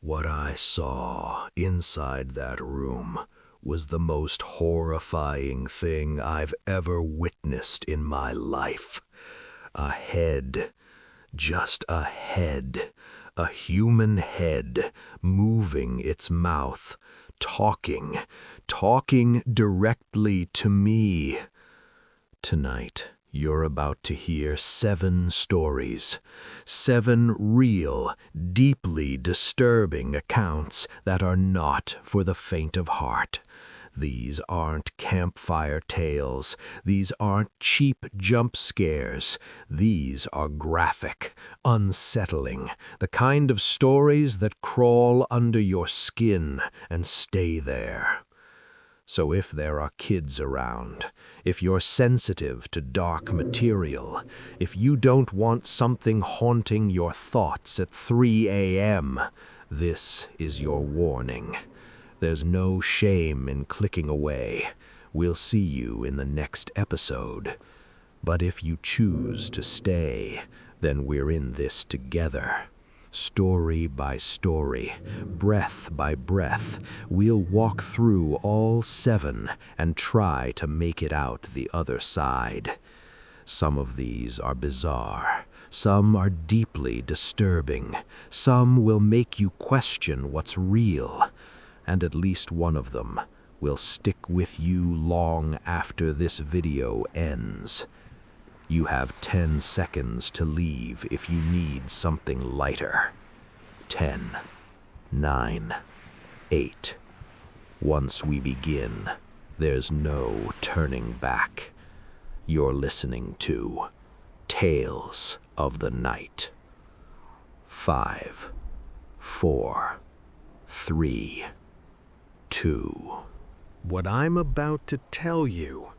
What I saw inside that room was the most horrifying thing I've ever witnessed in my life. A head, just a head, a human head moving its mouth, talking directly to me. Tonight, you're about to hear 7 stories, 7 real, deeply disturbing accounts that are not for the faint of heart. These aren't campfire tales. These aren't cheap jump scares. These are graphic, unsettling, the kind of stories that crawl under your skin and stay there. So if there are kids around, if you're sensitive to dark material, if you don't want something haunting your thoughts at 3 a.m., this is your warning. There's no shame in clicking away. We'll see you in the next episode. But if you choose to stay, then we're in this together. Story by story, breath by breath, we'll walk through all 7 and try to make it out the other side. Some of these are bizarre. Some are deeply disturbing. Some will make you question what's real. And at least one of them will stick with you long after this video ends. You have 10 seconds to leave if you need something lighter. 10, 9, 8. Once we begin, there's no turning back. You're listening to Tales of the Night. 5, 4, 3, 2. What I'm about to tell you,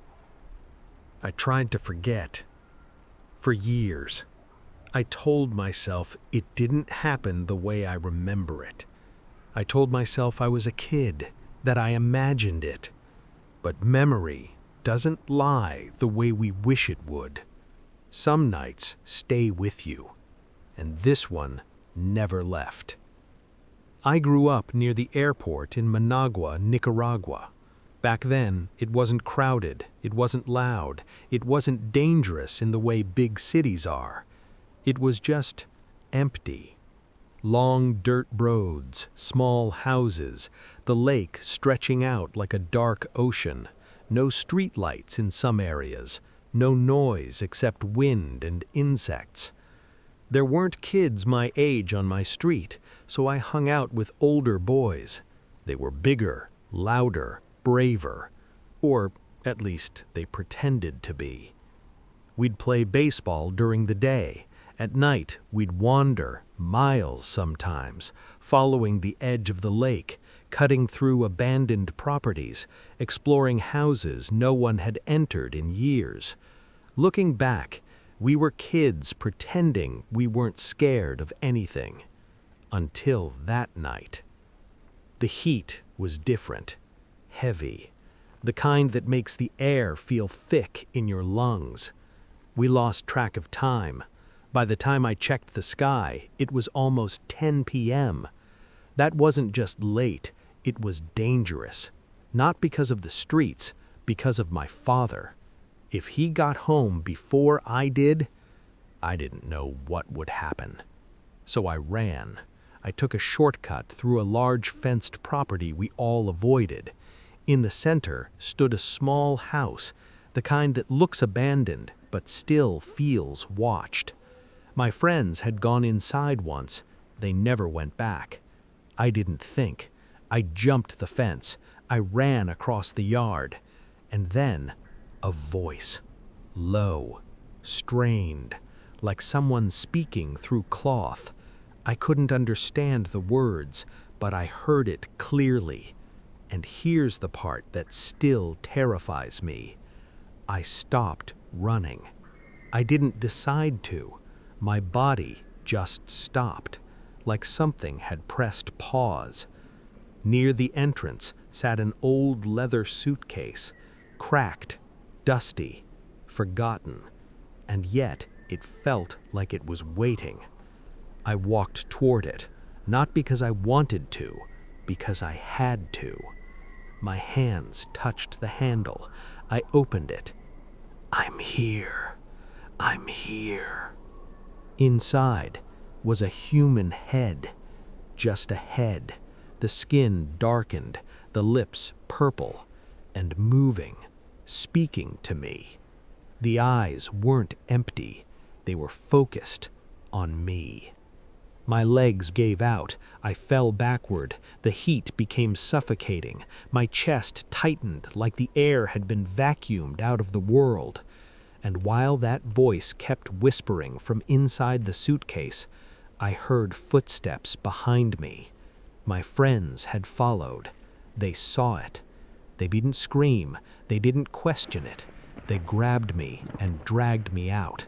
I tried to forget. For years, I told myself it didn't happen the way I remember it. I told myself I was a kid, that I imagined it. But memory doesn't lie the way we wish it would. Some nights stay with you, and this one never left. I grew up near the airport in Managua, Nicaragua. Back then, it wasn't crowded, it wasn't loud, it wasn't dangerous in the way big cities are. It was just empty. Long dirt roads, small houses, the lake stretching out like a dark ocean, no streetlights in some areas, no noise except wind and insects. There weren't kids my age on my street, so I hung out with older boys. They were bigger, louder, braver, or at least they pretended to be. We'd play baseball during the day. At night, we'd wander, miles sometimes, following the edge of the lake, cutting through abandoned properties, exploring houses no one had entered in years. Looking back, we were kids pretending we weren't scared of anything. Until that night. The heat was different. Heavy, the kind that makes the air feel thick in your lungs. We lost track of time. By the time I checked the sky, it was almost 10 p.m. That wasn't just late, it was dangerous. Not because of the streets, because of my father. If he got home before I did, I didn't know what would happen. So I ran. I took a shortcut through a large fenced property we all avoided. In the center stood a small house, the kind that looks abandoned but still feels watched. My friends had gone inside once. They never went back. I didn't think. I jumped the fence. I ran across the yard. And then, a voice. Low, strained, like someone speaking through cloth. I couldn't understand the words, but I heard it clearly. And here's the part that still terrifies me. I stopped running. I didn't decide to. My body just stopped, like something had pressed pause. Near the entrance sat an old leather suitcase, cracked, dusty, forgotten, and yet it felt like it was waiting. I walked toward it. Not because I wanted to, because I had to. My hands touched the handle. I opened it. I'm here. I'm here. Inside was a human head. Just a head. The skin darkened, the lips purple, and moving, speaking to me. The eyes weren't empty. They were focused on me. My legs gave out. I fell backward. The heat became suffocating. My chest tightened like the air had been vacuumed out of the world. And while that voice kept whispering from inside the suitcase, I heard footsteps behind me. My friends had followed. They saw it. They didn't scream. They didn't question it. They grabbed me and dragged me out.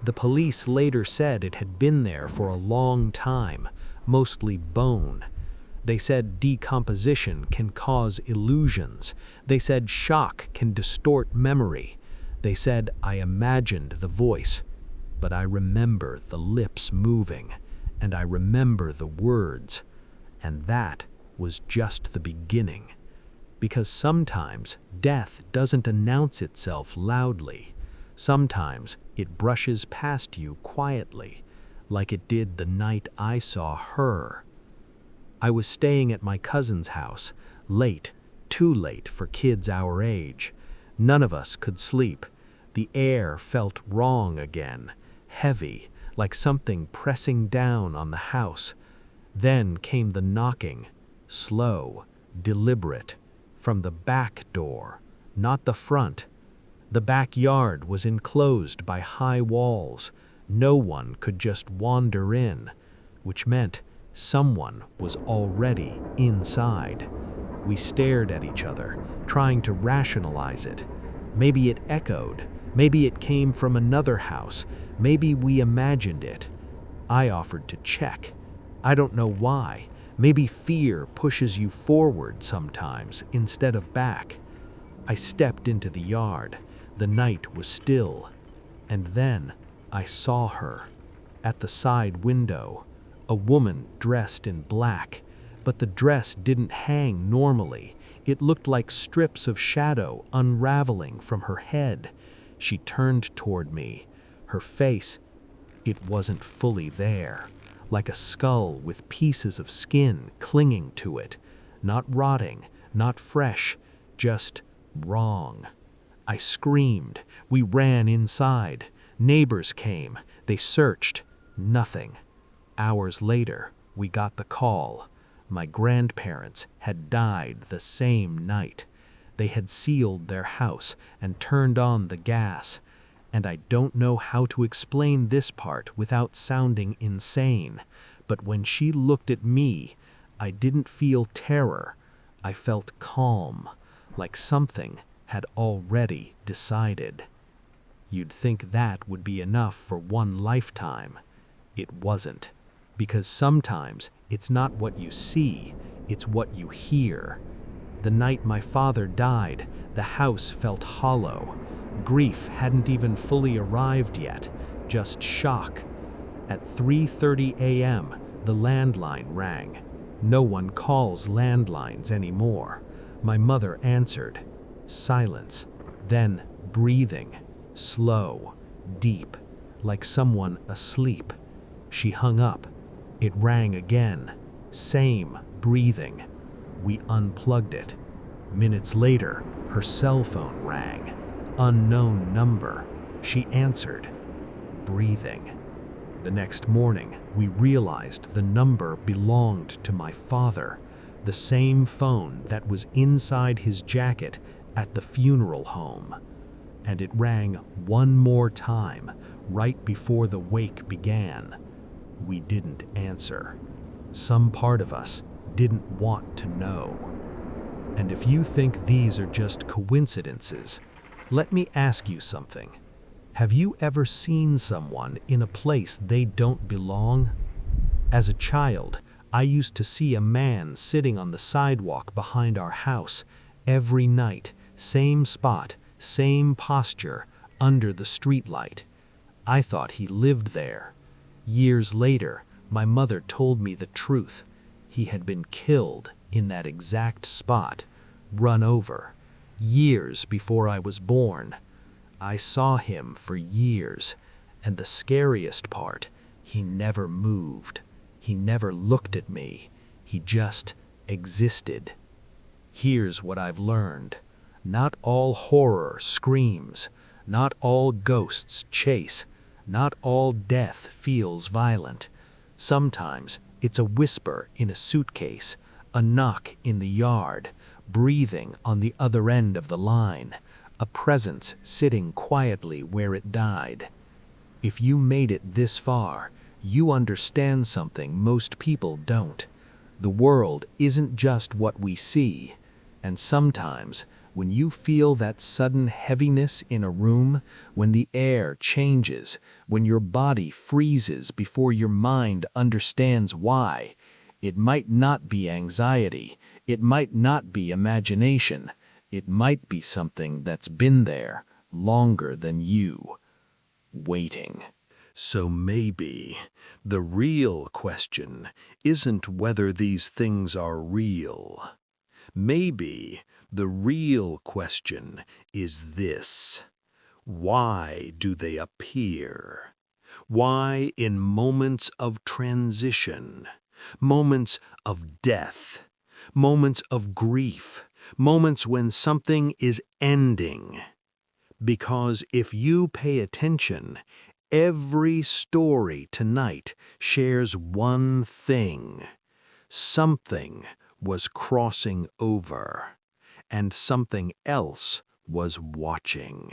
The police later said it had been there for a long time, mostly bone. They said decomposition can cause illusions. They said shock can distort memory. They said I imagined the voice, but I remember the lips moving, and I remember the words. And that was just the beginning. Because sometimes death doesn't announce itself loudly. Sometimes it brushes past you quietly, like it did the night I saw her. I was staying at my cousin's house, late, too late for kids our age. None of us could sleep. The air felt wrong again, heavy, like something pressing down on the house. Then came the knocking, slow, deliberate, from the back door, not the front. The backyard was enclosed by high walls. No one could just wander in, which meant someone was already inside. We stared at each other, trying to rationalize it. Maybe it echoed. Maybe it came from another house. Maybe we imagined it. I offered to check. I don't know why. Maybe fear pushes you forward sometimes instead of back. I stepped into the yard. The night was still. And then I saw her. At the side window, a woman dressed in black. But the dress didn't hang normally. It looked like strips of shadow unraveling from her head. She turned toward me. Her face, it wasn't fully there. Like a skull with pieces of skin clinging to it. Not rotting, not fresh, just wrong. I screamed. We ran inside. Neighbors came. They searched. Nothing. Hours later, we got the call. My grandparents had died the same night. They had sealed their house and turned on the gas. And I don't know how to explain this part without sounding insane, but when she looked at me, I didn't feel terror. I felt calm, like something had already decided. You'd think that would be enough for one lifetime. It wasn't, because sometimes it's not what you see, it's what you hear. The night my father died, the house felt hollow. Grief hadn't even fully arrived yet, just shock. At 3:30 a.m., the landline rang. No one calls landlines anymore. My mother answered. Silence, then breathing, slow, deep, like someone asleep. She hung up. It rang again, same breathing. We unplugged it. Minutes later, her cell phone rang. Unknown number. She answered. Breathing. The next morning, we realized the number belonged to my father, the same phone that was inside his jacket at the funeral home. And it rang one more time, right before the wake began. We didn't answer. Some part of us didn't want to know. And if you think these are just coincidences, let me ask you something. Have you ever seen someone in a place they don't belong? As a child, I used to see a man sitting on the sidewalk behind our house every night, same spot, same posture, under the streetlight. I thought he lived there. Years later, My mother told me the truth. He had been killed in that exact spot, run over, years before I was born. I saw him for years, and the scariest part, he never moved. He never looked at me. He just existed. Here's what I've learned. Not all horror screams. Not all ghosts chase. Not all death feels violent. Sometimes it's a whisper in a suitcase, a knock in the yard, breathing on the other end of the line, a presence sitting quietly where it died. If you made it this far, you understand something most people don't. The world isn't just what we see, and sometimes when you feel that sudden heaviness in a room, when the air changes, when your body freezes before your mind understands why, it might not be anxiety, it might not be imagination, it might be something that's been there longer than you, waiting. So maybe the real question isn't whether these things are real. Maybe the real question is this: why do they appear? Why in moments of transition, moments of death, moments of grief, moments when something is ending? Because if you pay attention, every story tonight shares one thing. Something was crossing over, and something else was watching.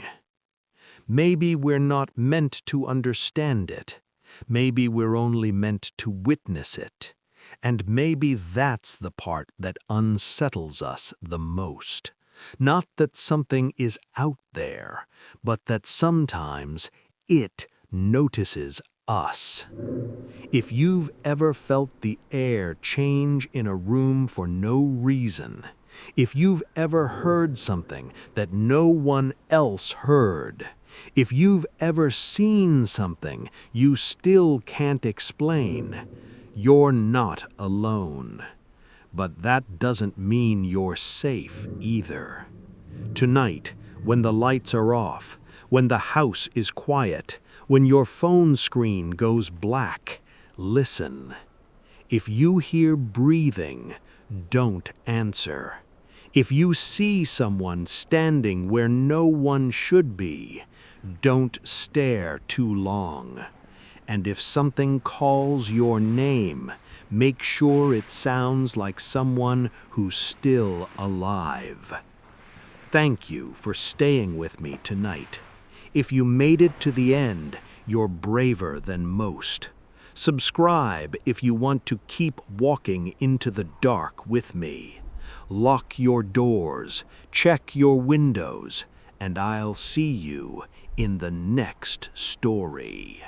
Maybe we're not meant to understand it. Maybe we're only meant to witness it. And maybe that's the part that unsettles us the most. Not that something is out there, but that sometimes it notices us. If you've ever felt the air change in a room for no reason, if you've ever heard something that no one else heard, if you've ever seen something you still can't explain, you're not alone. But that doesn't mean you're safe either. Tonight, when the lights are off, when the house is quiet, when your phone screen goes black, listen. If you hear breathing, don't answer. If you see someone standing where no one should be, don't stare too long. And if something calls your name, make sure it sounds like someone who's still alive. Thank you for staying with me tonight. If you made it to the end, you're braver than most. Subscribe if you want to keep walking into the dark with me. Lock your doors, check your windows, and I'll see you in the next story.